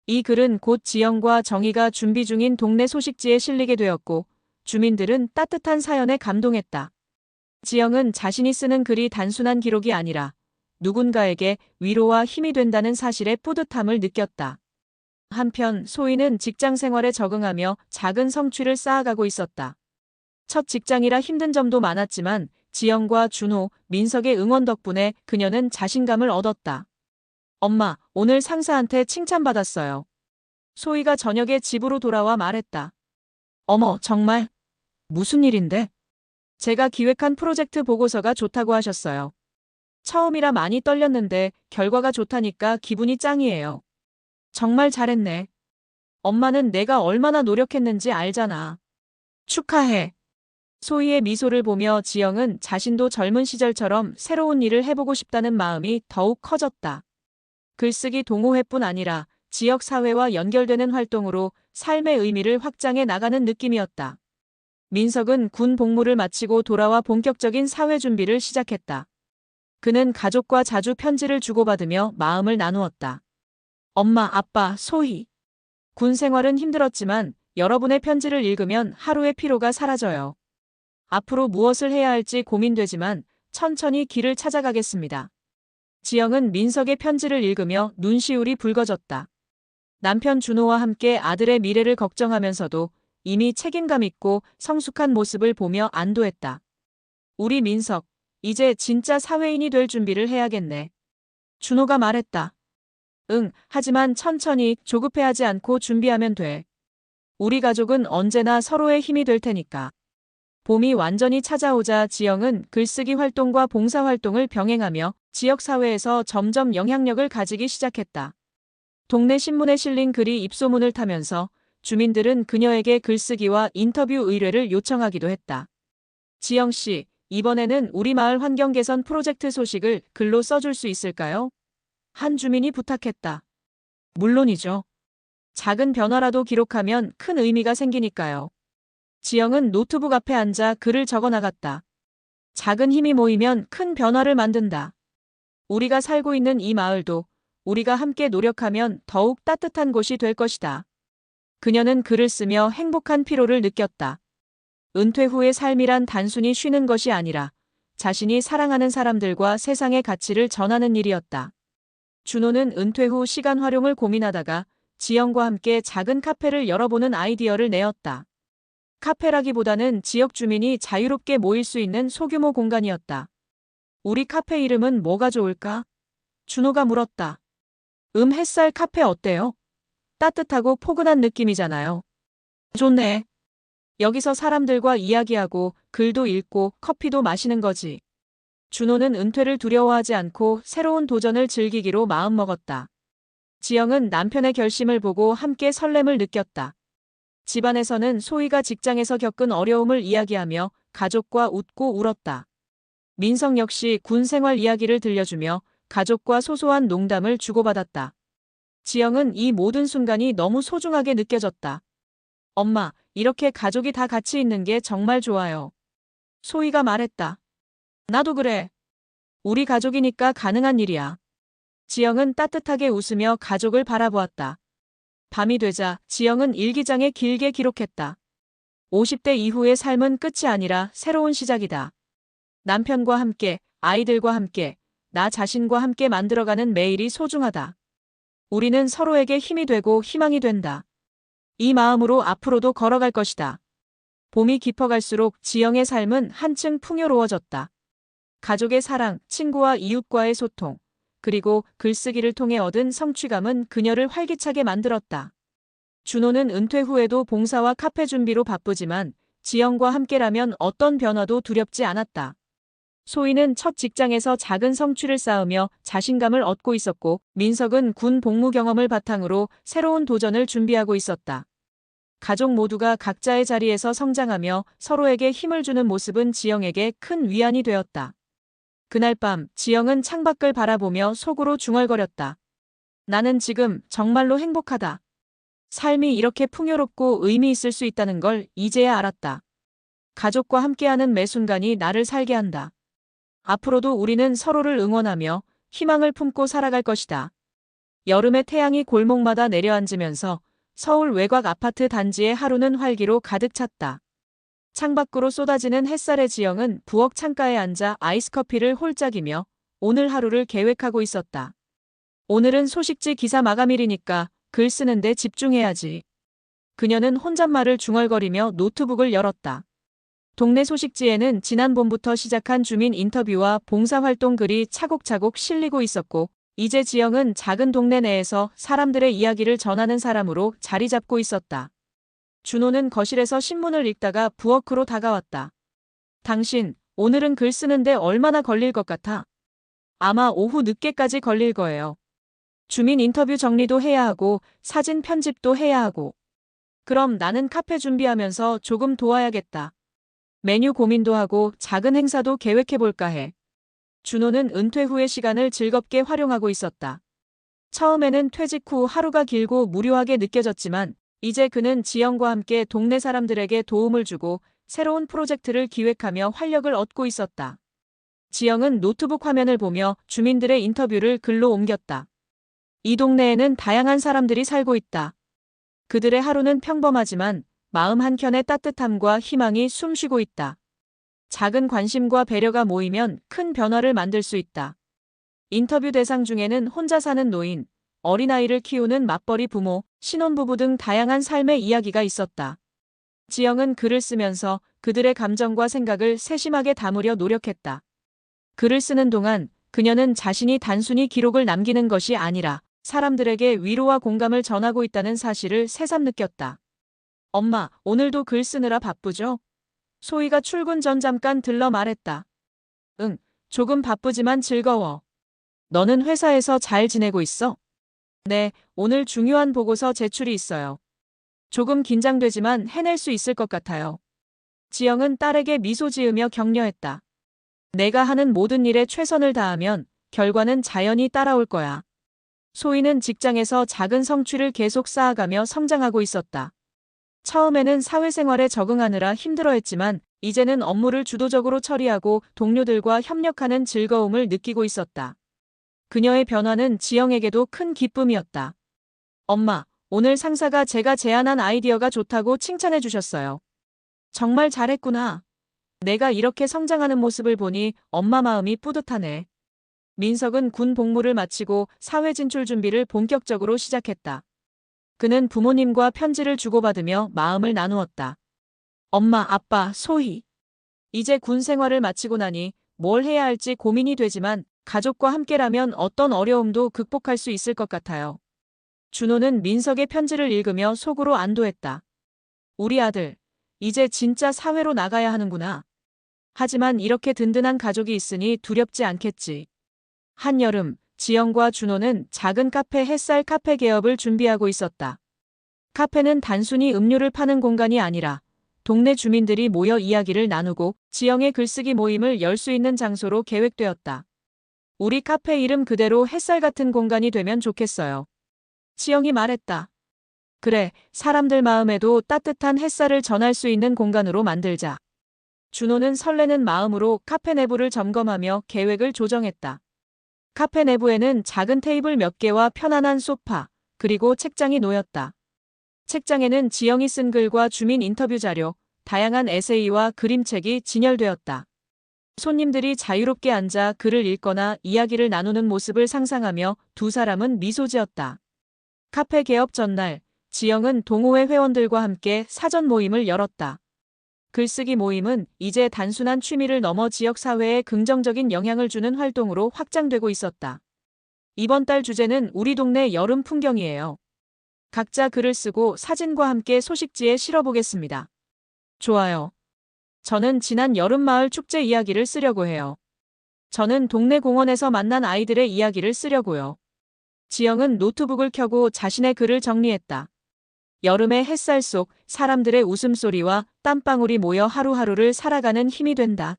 이 글은 곧 지영과 정희가 준비 중인 동네 소식지에 실리게 되었고 주민들은 따뜻한 사연에 감동했다. 지영은 자신이 쓰는 글이 단순한 기록이 아니라 누군가에게 위로와 힘이 된다는 사실에 뿌듯함을 느꼈다. 한편 소희는 직장 생활에 적응하며 작은 성취를 쌓아가고 있었다. 첫 직장이라 힘든 점도 많았지만 지영과 준호, 민석의 응원 덕분에 그녀는 자신감을 얻었다. 엄마, 오늘 상사한테 칭찬받았어요. 소희가 저녁에 집으로 돌아와 말했다. 어머, 정말? 무슨 일인데? 제가 기획한 프로젝트 보고서가 좋다고 하셨어요. 처음이라 많이 떨렸는데 결과가 좋다니까 기분이 짱이에요. 정말 잘했네. 엄마는 내가 얼마나 노력했는지 알잖아. 축하해. 소희의 미소를 보며 지영은 자신도 젊은 시절처럼 새로운 일을 해보고 싶다는 마음이 더욱 커졌다. 글쓰기 동호회뿐 아니라 지역 사회와 연결되는 활동으로 삶의 의미를 확장해 나가는 느낌이었다. 민석은 군 복무를 마치고 돌아와 본격적인 사회 준비를 시작했다. 그는 가족과 자주 편지를 주고받으며 마음을 나누었다. 엄마, 아빠, 소희. 군 생활은 힘들었지만 여러분의 편지를 읽으면 하루의 피로가 사라져요. 앞으로 무엇을 해야 할지 고민되지만 천천히 길을 찾아가겠습니다. 지영은 민석의 편지를 읽으며 눈시울이 붉어졌다. 남편 준호와 함께 아들의 미래를 걱정하면서도 이미 책임감 있고 성숙한 모습을 보며 안도했다. 우리 민석, 이제 진짜 사회인이 될 준비를 해야겠네. 준호가 말했다. 응, 하지만 천천히 조급해하지 않고 준비하면 돼. 우리 가족은 언제나 서로의 힘이 될 테니까. 봄이 완전히 찾아오자 지영은 글쓰기 활동과 봉사활동을 병행하며 지역사회에서 점점 영향력을 가지기 시작했다. 동네 신문에 실린 글이 입소문을 타면서 주민들은 그녀에게 글쓰기와 인터뷰 의뢰를 요청하기도 했다. 지영 씨, 이번에는 우리 마을 환경 개선 프로젝트 소식을 글로 써줄 수 있을까요? 한 주민이 부탁했다. 물론이죠. 작은 변화라도 기록하면 큰 의미가 생기니까요. 지영은 노트북 앞에 앉아 글을 적어 나갔다. 작은 힘이 모이면 큰 변화를 만든다. 우리가 살고 있는 이 마을도 우리가 함께 노력하면 더욱 따뜻한 곳이 될 것이다. 그녀는 글을 쓰며 행복한 피로를 느꼈다. 은퇴 후의 삶이란 단순히 쉬는 것이 아니라 자신이 사랑하는 사람들과 세상의 가치를 전하는 일이었다. 준호는 은퇴 후 시간 활용을 고민하다가 지영과 함께 작은 카페를 열어보는 아이디어를 내었다. 카페라기보다는 지역 주민이 자유롭게 모일 수 있는 소규모 공간이었다. 우리 카페 이름은 뭐가 좋을까? 준호가 물었다. 햇살 카페 어때요? 따뜻하고 포근한 느낌이잖아요. 좋네. 여기서 사람들과 이야기하고 글도 읽고 커피도 마시는 거지. 준호는 은퇴를 두려워하지 않고 새로운 도전을 즐기기로 마음먹었다. 지영은 남편의 결심을 보고 함께 설렘을 느꼈다. 집안에서는 소희가 직장에서 겪은 어려움을 이야기하며 가족과 웃고 울었다. 민석 역시 군 생활 이야기를 들려주며 가족과 소소한 농담을 주고받았다. 지영은 이 모든 순간이 너무 소중하게 느껴졌다. 엄마, 이렇게 가족이 다 같이 있는 게 정말 좋아요. 소희가 말했다. 나도 그래. 우리 가족이니까 가능한 일이야. 지영은 따뜻하게 웃으며 가족을 바라보았다. 밤이 되자 지영은 일기장에 길게 기록했다. 50대 이후의 삶은 끝이 아니라 새로운 시작이다. 남편과 함께, 아이들과 함께, 나 자신과 함께 만들어가는 매일이 소중하다. 우리는 서로에게 힘이 되고 희망이 된다. 이 마음으로 앞으로도 걸어갈 것이다. 봄이 깊어갈수록 지영의 삶은 한층 풍요로워졌다. 가족의 사랑, 친구와 이웃과의 소통, 그리고 글쓰기를 통해 얻은 성취감은 그녀를 활기차게 만들었다. 준호는 은퇴 후에도 봉사와 카페 준비로 바쁘지만 지영과 함께라면 어떤 변화도 두렵지 않았다. 소희는 첫 직장에서 작은 성취를 쌓으며 자신감을 얻고 있었고, 민석은 군 복무 경험을 바탕으로 새로운 도전을 준비하고 있었다. 가족 모두가 각자의 자리에서 성장하며 서로에게 힘을 주는 모습은 지영에게 큰 위안이 되었다. 그날 밤 지영은 창밖을 바라보며 속으로 중얼거렸다. 나는 지금 정말로 행복하다. 삶이 이렇게 풍요롭고 의미 있을 수 있다는 걸 이제야 알았다. 가족과 함께하는 매 순간이 나를 살게 한다. 앞으로도 우리는 서로를 응원하며 희망을 품고 살아갈 것이다. 여름의 태양이 골목마다 내려앉으면서 서울 외곽 아파트 단지의 하루는 활기로 가득 찼다. 창밖으로 쏟아지는 햇살의 지영은 부엌 창가에 앉아 아이스커피를 홀짝이며 오늘 하루를 계획하고 있었다. 오늘은 소식지 기사 마감일이니까 글 쓰는데 집중해야지. 그녀는 혼잣말을 중얼거리며 노트북을 열었다. 동네 소식지에는 지난 봄부터 시작한 주민 인터뷰와 봉사활동 글이 차곡차곡 실리고 있었고, 이제 지영은 작은 동네 내에서 사람들의 이야기를 전하는 사람으로 자리 잡고 있었다. 준호는 거실에서 신문을 읽다가 부엌으로 다가왔다. 당신, 오늘은 글 쓰는데 얼마나 걸릴 것 같아? 아마 오후 늦게까지 걸릴 거예요. 주민 인터뷰 정리도 해야 하고 사진 편집도 해야 하고. 그럼 나는 카페 준비하면서 조금 도와야겠다. 메뉴 고민도 하고 작은 행사도 계획해볼까 해. 준호는 은퇴 후의 시간을 즐겁게 활용하고 있었다. 처음에는 퇴직 후 하루가 길고 무료하게 느껴졌지만 이제 그는 지영과 함께 동네 사람들에게 도움을 주고 새로운 프로젝트를 기획하며 활력을 얻고 있었다. 지영은 노트북 화면을 보며 주민들의 인터뷰를 글로 옮겼다. 이 동네에는 다양한 사람들이 살고 있다. 그들의 하루는 평범하지만 마음 한켠에 따뜻함과 희망이 숨쉬고 있다. 작은 관심과 배려가 모이면 큰 변화를 만들 수 있다. 인터뷰 대상 중에는 혼자 사는 노인, 어린아이를 키우는 맞벌이 부모, 신혼부부 등 다양한 삶의 이야기가 있었다. 지영은 글을 쓰면서 그들의 감정과 생각을 세심하게 담으려 노력했다. 글을 쓰는 동안 그녀는 자신이 단순히 기록을 남기는 것이 아니라 사람들에게 위로와 공감을 전하고 있다는 사실을 새삼 느꼈다. 엄마, 오늘도 글 쓰느라 바쁘죠? 소희가 출근 전 잠깐 들러 말했다. 응, 조금 바쁘지만 즐거워. 너는 회사에서 잘 지내고 있어? 네, 오늘 중요한 보고서 제출이 있어요. 조금 긴장되지만 해낼 수 있을 것 같아요. 지영은 딸에게 미소 지으며 격려했다. 내가 하는 모든 일에 최선을 다하면 결과는 자연히 따라올 거야. 소희는 직장에서 작은 성취를 계속 쌓아가며 성장하고 있었다. 처음에는 사회생활에 적응하느라 힘들어했지만 이제는 업무를 주도적으로 처리하고 동료들과 협력하는 즐거움을 느끼고 있었다. 그녀의 변화는 지영에게도 큰 기쁨이었다. 엄마, 오늘 상사가 제가 제안한 아이디어가 좋다고 칭찬해 주셨어요. 정말 잘했구나. 내가 이렇게 성장하는 모습을 보니 엄마 마음이 뿌듯하네. 민석은 군 복무를 마치고 사회 진출 준비를 본격적으로 시작했다. 그는 부모님과 편지를 주고받으며 마음을 나누었다. 엄마, 아빠, 소희. 이제 군 생활을 마치고 나니 뭘 해야 할지 고민이 되지만 가족과 함께라면 어떤 어려움도 극복할 수 있을 것 같아요. 준호는 민석의 편지를 읽으며 속으로 안도했다. 우리 아들, 이제 진짜 사회로 나가야 하는구나. 하지만 이렇게 든든한 가족이 있으니 두렵지 않겠지. 한여름, 지영과 준호는 작은 카페 햇살 카페 개업을 준비하고 있었다. 카페는 단순히 음료를 파는 공간이 아니라 동네 주민들이 모여 이야기를 나누고 지영의 글쓰기 모임을 열 수 있는 장소로 계획되었다. 우리 카페 이름 그대로 햇살 같은 공간이 되면 좋겠어요. 지영이 말했다. 그래, 사람들 마음에도 따뜻한 햇살을 전할 수 있는 공간으로 만들자. 준호는 설레는 마음으로 카페 내부를 점검하며 계획을 조정했다. 카페 내부에는 작은 테이블 몇 개와 편안한 소파, 그리고 책장이 놓였다. 책장에는 지영이 쓴 글과 주민 인터뷰 자료, 다양한 에세이와 그림책이 진열되었다. 손님들이 자유롭게 앉아 글을 읽거나 이야기를 나누는 모습을 상상하며 두 사람은 미소 지었다. 카페 개업 전날, 지영은 동호회 회원들과 함께 사전 모임을 열었다. 글쓰기 모임은 이제 단순한 취미를 넘어 지역 사회에 긍정적인 영향을 주는 활동으로 확장되고 있었다. 이번 달 주제는 우리 동네 여름 풍경이에요. 각자 글을 쓰고 사진과 함께 소식지에 실어보겠습니다. 좋아요. 저는 지난 여름 마을 축제 이야기를 쓰려고 해요. 저는 동네 공원에서 만난 아이들의 이야기를 쓰려고요. 지영은 노트북을 켜고 자신의 글을 정리했다. 여름의 햇살 속 사람들의 웃음소리와 땀방울이 모여 하루하루를 살아가는 힘이 된다.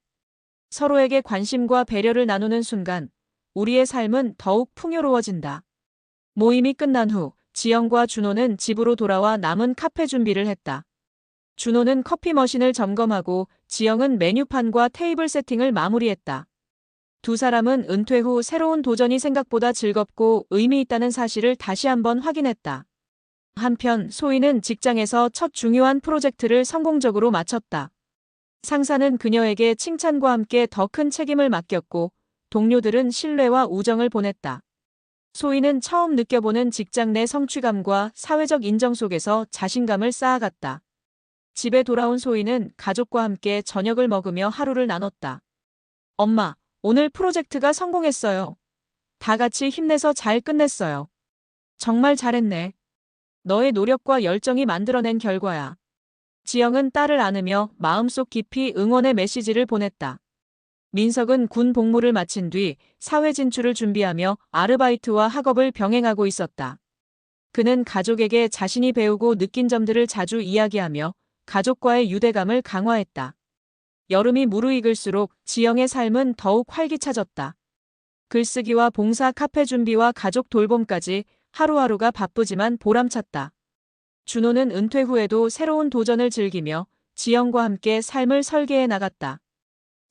서로에게 관심과 배려를 나누는 순간 우리의 삶은 더욱 풍요로워진다. 모임이 끝난 후 지영과 준호는 집으로 돌아와 남은 카페 준비를 했다. 준호는 커피 머신을 점검하고 지영은 메뉴판과 테이블 세팅을 마무리했다. 두 사람은 은퇴 후 새로운 도전이 생각보다 즐겁고 의미 있다는 사실을 다시 한번 확인했다. 한편 소희는 직장에서 첫 중요한 프로젝트를 성공적으로 마쳤다. 상사는 그녀에게 칭찬과 함께 더 큰 책임을 맡겼고 동료들은 신뢰와 우정을 보냈다. 소희는 처음 느껴보는 직장 내 성취감과 사회적 인정 속에서 자신감을 쌓아갔다. 집에 돌아온 소희는 가족과 함께 저녁을 먹으며 하루를 나눴다. 엄마, 오늘 프로젝트가 성공했어요. 다 같이 힘내서 잘 끝냈어요. 정말 잘했네. 너의 노력과 열정이 만들어낸 결과야. 지영은 딸을 안으며 마음속 깊이 응원의 메시지를 보냈다. 민석은 군 복무를 마친 뒤 사회 진출을 준비하며 아르바이트와 학업을 병행하고 있었다. 그는 가족에게 자신이 배우고 느낀 점들을 자주 이야기하며 가족과의 유대감을 강화했다. 여름이 무르익을수록 지영의 삶은 더욱 활기차졌다. 글쓰기와 봉사 카페 준비와 가족 돌봄까지 하루하루가 바쁘지만 보람찼다. 준호는 은퇴 후에도 새로운 도전을 즐기며 지영과 함께 삶을 설계해 나갔다.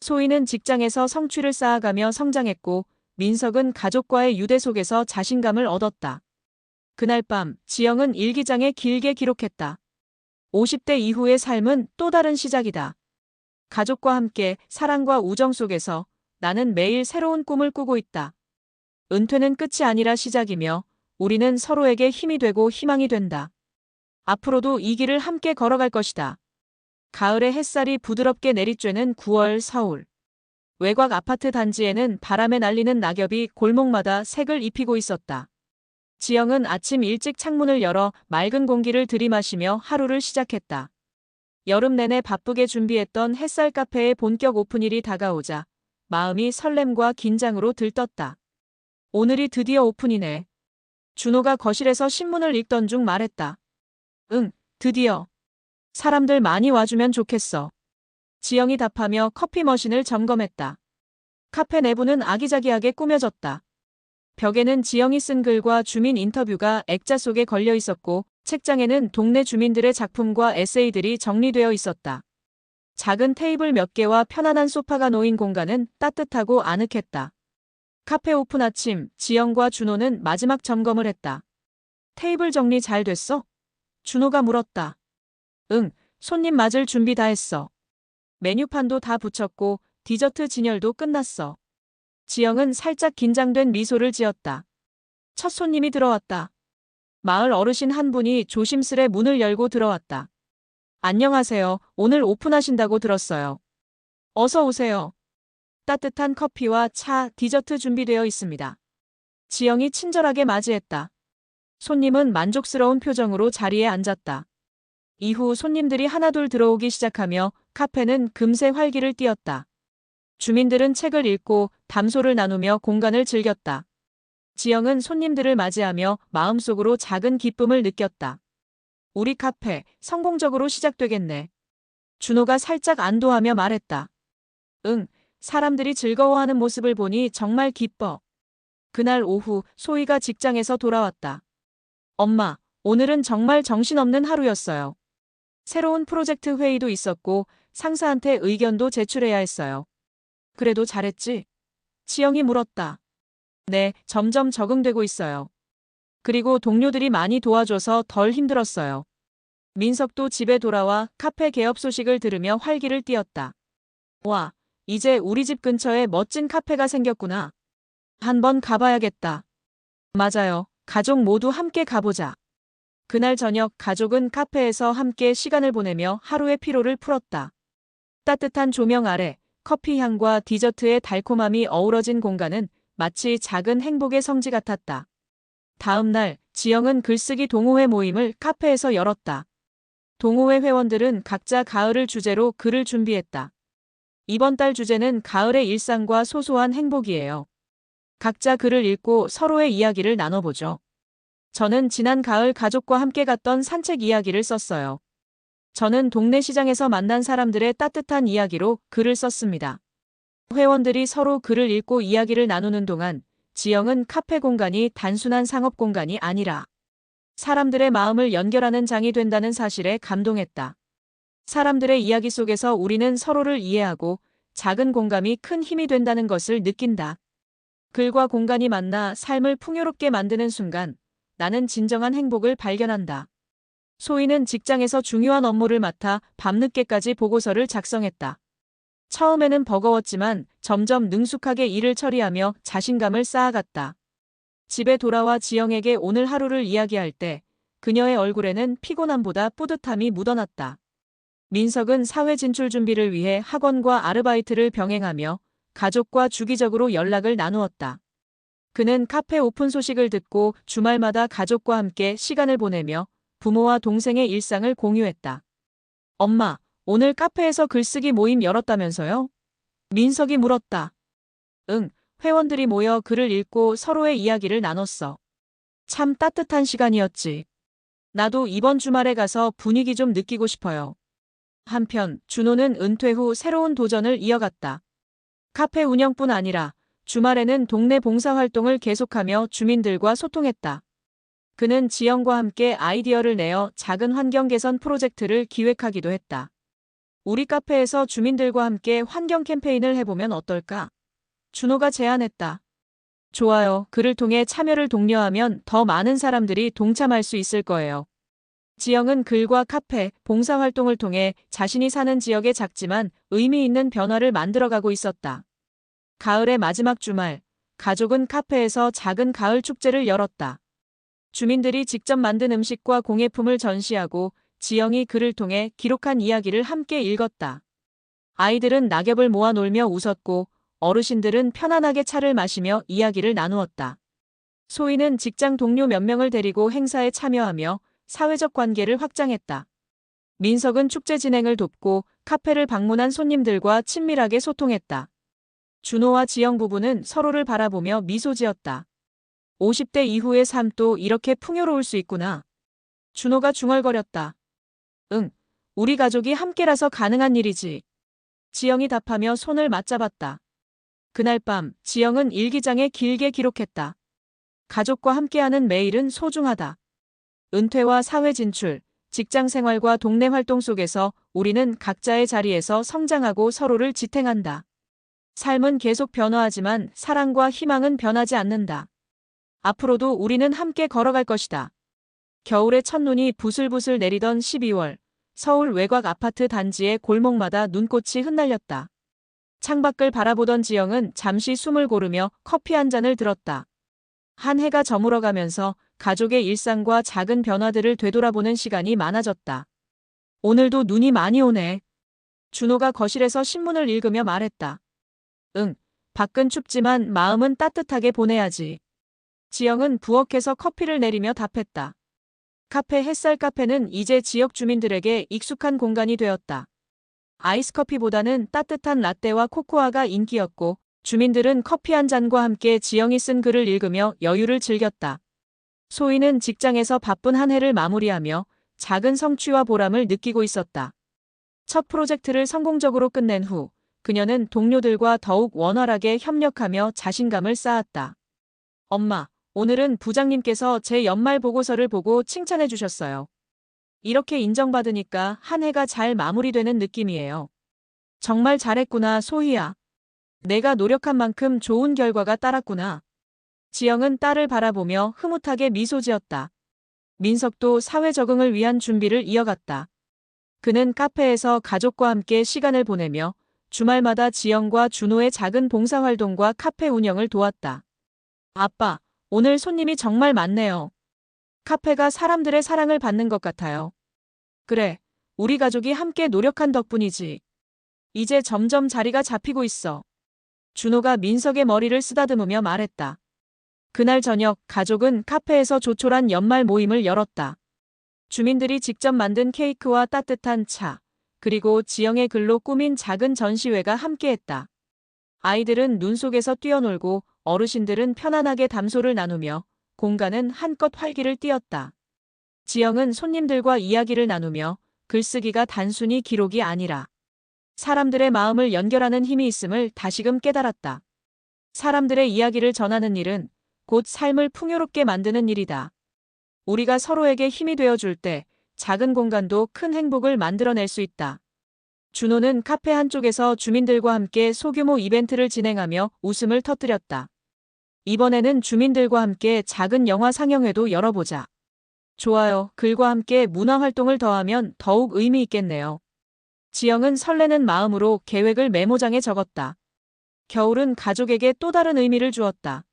소희는 직장에서 성취를 쌓아가며 성장했고 민석은 가족과의 유대 속에서 자신감을 얻었다. 그날 밤 지영은 일기장에 길게 기록했다. 50대 이후의 삶은 또 다른 시작이다. 가족과 함께 사랑과 우정 속에서 나는 매일 새로운 꿈을 꾸고 있다. 은퇴는 끝이 아니라 시작이며 우리는 서로에게 힘이 되고 희망이 된다. 앞으로도 이 길을 함께 걸어갈 것이다. 가을의 햇살이 부드럽게 내리쬐는 9월 서울. 외곽 아파트 단지에는 바람에 날리는 낙엽이 골목마다 색을 입히고 있었다. 지영은 아침 일찍 창문을 열어 맑은 공기를 들이마시며 하루를 시작했다. 여름 내내 바쁘게 준비했던 햇살 카페의 본격 오픈일이 다가오자 마음이 설렘과 긴장으로 들떴다. 오늘이 드디어 오픈이네. 준호가 거실에서 신문을 읽던 중 말했다. 응, 드디어. 사람들 많이 와주면 좋겠어. 지영이 답하며 커피 머신을 점검했다. 카페 내부는 아기자기하게 꾸며졌다. 벽에는 지영이 쓴 글과 주민 인터뷰가 액자 속에 걸려 있었고 책장에는 동네 주민들의 작품과 에세이들이 정리되어 있었다. 작은 테이블 몇 개와 편안한 소파가 놓인 공간은 따뜻하고 아늑했다. 카페 오픈 아침, 지영과 준호는 마지막 점검을 했다. 테이블 정리 잘 됐어? 준호가 물었다. 응, 손님 맞을 준비 다 했어. 메뉴판도 다 붙였고 디저트 진열도 끝났어. 지영은 살짝 긴장된 미소를 지었다. 첫 손님이 들어왔다. 마을 어르신 한 분이 조심스레 문을 열고 들어왔다. 안녕하세요. 오늘 오픈하신다고 들었어요. 어서 오세요. 따뜻한 커피와 차, 디저트 준비되어 있습니다. 지영이 친절하게 맞이했다. 손님은 만족스러운 표정으로 자리에 앉았다. 이후 손님들이 하나둘 들어오기 시작하며 카페는 금세 활기를 띠었다. 주민들은 책을 읽고 담소를 나누며 공간을 즐겼다. 지영은 손님들을 맞이하며 마음속으로 작은 기쁨을 느꼈다. 우리 카페 성공적으로 시작되겠네. 준호가 살짝 안도하며 말했다. 응, 사람들이 즐거워하는 모습을 보니 정말 기뻐. 그날 오후 소희가 직장에서 돌아왔다. 엄마, 오늘은 정말 정신없는 하루였어요. 새로운 프로젝트 회의도 있었고 상사한테 의견도 제출해야 했어요. 그래도 잘했지? 지영이 물었다. 네, 점점 적응되고 있어요. 그리고 동료들이 많이 도와줘서 덜 힘들었어요. 민석도 집에 돌아와 카페 개업 소식을 들으며 활기를 띠었다. 와, 이제 우리 집 근처에 멋진 카페가 생겼구나. 한번 가봐야겠다. 맞아요. 가족 모두 함께 가보자. 그날 저녁 가족은 카페에서 함께 시간을 보내며 하루의 피로를 풀었다. 따뜻한 조명 아래 커피 향과 디저트의 달콤함이 어우러진 공간은 마치 작은 행복의 성지 같았다. 다음 날 지영은 글쓰기 동호회 모임을 카페에서 열었다. 동호회 회원들은 각자 가을을 주제로 글을 준비했다. 이번 달 주제는 가을의 일상과 소소한 행복이에요. 각자 글을 읽고 서로의 이야기를 나눠보죠. 저는 지난 가을 가족과 함께 갔던 산책 이야기를 썼어요. 저는 동네 시장에서 만난 사람들의 따뜻한 이야기로 글을 썼습니다. 회원들이 서로 글을 읽고 이야기를 나누는 동안 지영은 카페 공간이 단순한 상업 공간이 아니라 사람들의 마음을 연결하는 장이 된다는 사실에 감동했다. 사람들의 이야기 속에서 우리는 서로를 이해하고 작은 공감이 큰 힘이 된다는 것을 느낀다. 글과 공간이 만나 삶을 풍요롭게 만드는 순간 나는 진정한 행복을 발견한다. 소희는 직장에서 중요한 업무를 맡아 밤늦게까지 보고서를 작성했다. 처음에는 버거웠지만 점점 능숙하게 일을 처리하며 자신감을 쌓아갔다. 집에 돌아와 지영에게 오늘 하루를 이야기할 때 그녀의 얼굴에는 피곤함보다 뿌듯함이 묻어났다. 민석은 사회 진출 준비를 위해 학원과 아르바이트를 병행하며 가족과 주기적으로 연락을 나누었다. 그는 카페 오픈 소식을 듣고 주말마다 가족과 함께 시간을 보내며 부모와 동생의 일상을 공유했다. 엄마, 오늘 카페에서 글쓰기 모임 열었다면서요? 민석이 물었다. 응, 회원들이 모여 글을 읽고 서로의 이야기를 나눴어. 참 따뜻한 시간이었지. 나도 이번 주말에 가서 분위기 좀 느끼고 싶어요. 한편 준호는 은퇴 후 새로운 도전을 이어갔다. 카페 운영뿐 아니라 주말에는 동네 봉사활동을 계속하며 주민들과 소통했다. 그는 지영과 함께 아이디어를 내어 작은 환경 개선 프로젝트를 기획하기도 했다. 우리 카페에서 주민들과 함께 환경 캠페인을 해보면 어떨까? 준호가 제안했다. 좋아요. 글을 통해 참여를 독려하면 더 많은 사람들이 동참할 수 있을 거예요. 지영은 글과 카페, 봉사활동을 통해 자신이 사는 지역의 작지만 의미 있는 변화를 만들어가고 있었다. 가을의 마지막 주말, 가족은 카페에서 작은 가을 축제를 열었다. 주민들이 직접 만든 음식과 공예품을 전시하고 지영이 글을 통해 기록한 이야기를 함께 읽었다. 아이들은 낙엽을 모아 놀며 웃었고 어르신들은 편안하게 차를 마시며 이야기를 나누었다. 소희는 직장 동료 몇 명을 데리고 행사에 참여하며 사회적 관계를 확장했다. 민석은 축제 진행을 돕고 카페를 방문한 손님들과 친밀하게 소통했다. 준호와 지영 부부는 서로를 바라보며 미소 지었다. 50대 이후의 삶도 이렇게 풍요로울 수 있구나. 준호가 중얼거렸다. 응, 우리 가족이 함께라서 가능한 일이지. 지영이 답하며 손을 맞잡았다. 그날 밤 지영은 일기장에 길게 기록했다. 가족과 함께하는 매일은 소중하다. 은퇴와 사회 진출, 직장 생활과 동네 활동 속에서 우리는 각자의 자리에서 성장하고 서로를 지탱한다. 삶은 계속 변화하지만 사랑과 희망은 변하지 않는다. 앞으로도 우리는 함께 걸어갈 것이다. 겨울의 첫눈이 부슬부슬 내리던 12월, 서울 외곽 아파트 단지의 골목마다 눈꽃이 흩날렸다. 창밖을 바라보던 지영은 잠시 숨을 고르며 커피 한 잔을 들었다. 한 해가 저물어가면서 가족의 일상과 작은 변화들을 되돌아보는 시간이 많아졌다. 오늘도 눈이 많이 오네. 준호가 거실에서 신문을 읽으며 말했다. 응, 밖은 춥지만 마음은 따뜻하게 보내야지. 지영은 부엌에서 커피를 내리며 답했다. 카페 햇살 카페는 이제 지역 주민들에게 익숙한 공간이 되었다. 아이스커피보다는 따뜻한 라떼와 코코아가 인기였고 주민들은 커피 한 잔과 함께 지영이 쓴 글을 읽으며 여유를 즐겼다. 소희는 직장에서 바쁜 한 해를 마무리하며 작은 성취와 보람을 느끼고 있었다. 첫 프로젝트를 성공적으로 끝낸 후 그녀는 동료들과 더욱 원활하게 협력하며 자신감을 쌓았다. 엄마, 오늘은 부장님께서 제 연말 보고서를 보고 칭찬해 주셨어요. 이렇게 인정받으니까 한 해가 잘 마무리되는 느낌이에요. 정말 잘했구나, 소희야. 내가 노력한 만큼 좋은 결과가 따랐구나. 지영은 딸을 바라보며 흐뭇하게 미소 지었다. 민석도 사회 적응을 위한 준비를 이어갔다. 그는 카페에서 가족과 함께 시간을 보내며 주말마다 지영과 준호의 작은 봉사활동과 카페 운영을 도왔다. 아빠, 오늘 손님이 정말 많네요. 카페가 사람들의 사랑을 받는 것 같아요. 그래, 우리 가족이 함께 노력한 덕분이지. 이제 점점 자리가 잡히고 있어. 준호가 민석의 머리를 쓰다듬으며 말했다. 그날 저녁 가족은 카페에서 조촐한 연말 모임을 열었다. 주민들이 직접 만든 케이크와 따뜻한 차, 그리고 지영의 글로 꾸민 작은 전시회가 함께했다. 아이들은 눈 속에서 뛰어놀고 어르신들은 편안하게 담소를 나누며 공간은 한껏 활기를 띠었다. 지영은 손님들과 이야기를 나누며 글쓰기가 단순히 기록이 아니라 사람들의 마음을 연결하는 힘이 있음을 다시금 깨달았다. 사람들의 이야기를 전하는 일은 곧 삶을 풍요롭게 만드는 일이다. 우리가 서로에게 힘이 되어줄 때 작은 공간도 큰 행복을 만들어낼 수 있다. 준호는 카페 한쪽에서 주민들과 함께 소규모 이벤트를 진행하며 웃음을 터뜨렸다. 이번에는 주민들과 함께 작은 영화 상영회도 열어보자. 좋아요. 글과 함께 문화활동을 더하면 더욱 의미 있겠네요. 지영은 설레는 마음으로 계획을 메모장에 적었다. 겨울은 가족에게 또 다른 의미를 주었다.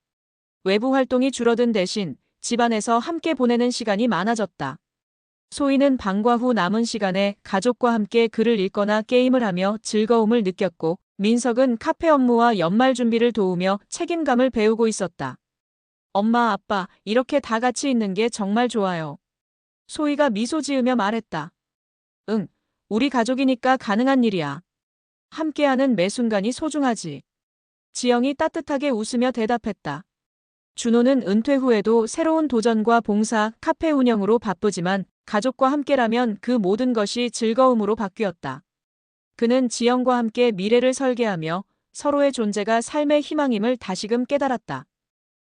외부 활동이 줄어든 대신 집안에서 함께 보내는 시간이 많아졌다. 소희는 방과 후 남은 시간에 가족과 함께 글을 읽거나 게임을 하며 즐거움을 느꼈고, 민석은 카페 업무와 연말 준비를 도우며 책임감을 배우고 있었다. 엄마, 아빠, 이렇게 다 같이 있는 게 정말 좋아요. 소희가 미소 지으며 말했다. 응, 우리 가족이니까 가능한 일이야. 함께하는 매 순간이 소중하지. 지영이 따뜻하게 웃으며 대답했다. 준호는 은퇴 후에도 새로운 도전과 봉사, 카페 운영으로 바쁘지만 가족과 함께라면 그 모든 것이 즐거움으로 바뀌었다. 그는 지영과 함께 미래를 설계하며 서로의 존재가 삶의 희망임을 다시금 깨달았다.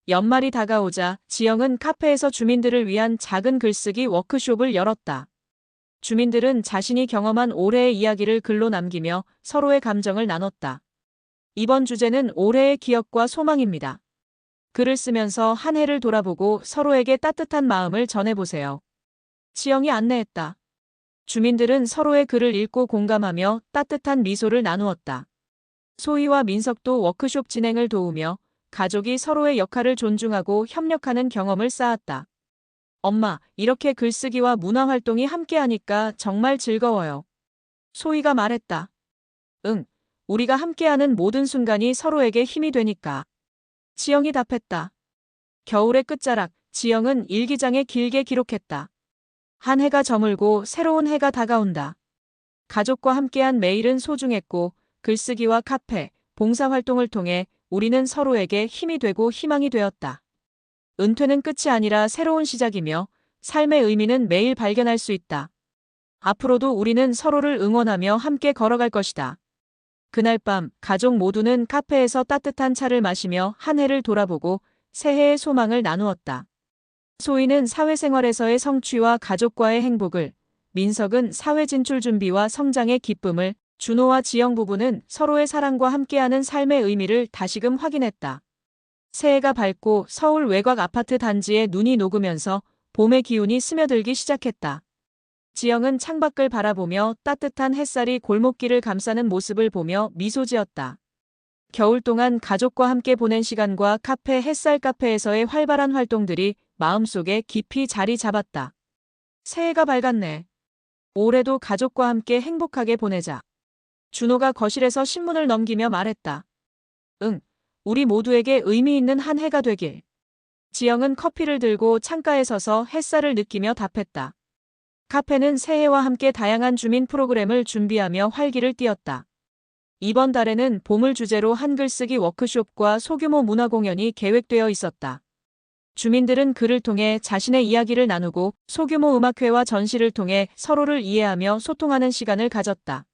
연말이 다가오자 지영은 카페에서 주민들을 위한 작은 글쓰기 워크숍을 열었다. 주민들은 자신이 경험한 올해의 이야기를 글로 남기며 서로의 감정을 나눴다. 이번 주제는 올해의 기억과 소망입니다. 글을 쓰면서 한 해를 돌아보고 서로에게 따뜻한 마음을 전해보세요. 지영이 안내했다. 주민들은 서로의 글을 읽고 공감하며 따뜻한 미소를 나누었다. 소희와 민석도 워크숍 진행을 도우며 가족이 서로의 역할을 존중하고 협력하는 경험을 쌓았다. 엄마, 이렇게 글쓰기와 문화활동이 함께하니까 정말 즐거워요. 소희가 말했다. 응, 우리가 함께하는 모든 순간이 서로에게 힘이 되니까. 지영이 답했다. 겨울의 끝자락, 지영은 일기장에 길게 기록했다. 한 해가 저물고 새로운 해가 다가온다. 가족과 함께한 매일은 소중했고 글쓰기와 카페, 봉사활동을 통해 우리는 서로에게 힘이 되고 희망이 되었다. 은퇴는 끝이 아니라 새로운 시작이며 삶의 의미는 매일 발견할 수 있다. 앞으로도 우리는 서로를 응원하며 함께 걸어갈 것이다. 그날 밤 가족 모두는 카페에서 따뜻한 차를 마시며 한 해를 돌아보고 새해의 소망을 나누었다. 소희는 사회생활에서의 성취와 가족과의 행복을, 민석은 사회 진출 준비와 성장의 기쁨을, 준호와 지영 부부는 서로의 사랑과 함께하는 삶의 의미를 다시금 확인했다. 새해가 밝고 서울 외곽 아파트 단지에 눈이 녹으면서 봄의 기운이 스며들기 시작했다. 지영은 창밖을 바라보며 따뜻한 햇살이 골목길을 감싸는 모습을 보며 미소 지었다. 겨울 동안 가족과 함께 보낸 시간과 카페 햇살 카페에서의 활발한 활동들이 마음속에 깊이 자리 잡았다. 새해가 밝았네. 올해도 가족과 함께 행복하게 보내자. 준호가 거실에서 신문을 넘기며 말했다. 응, 우리 모두에게 의미 있는 한 해가 되길. 지영은 커피를 들고 창가에 서서 햇살을 느끼며 답했다. 카페는 새해와 함께 다양한 주민 프로그램을 준비하며 활기를 띠었다. 이번 달에는 봄을 주제로 한글쓰기 워크숍과 소규모 문화공연이 계획되어 있었다. 주민들은 글을 통해 자신의 이야기를 나누고 소규모 음악회와 전시를 통해 서로를 이해하며 소통하는 시간을 가졌다.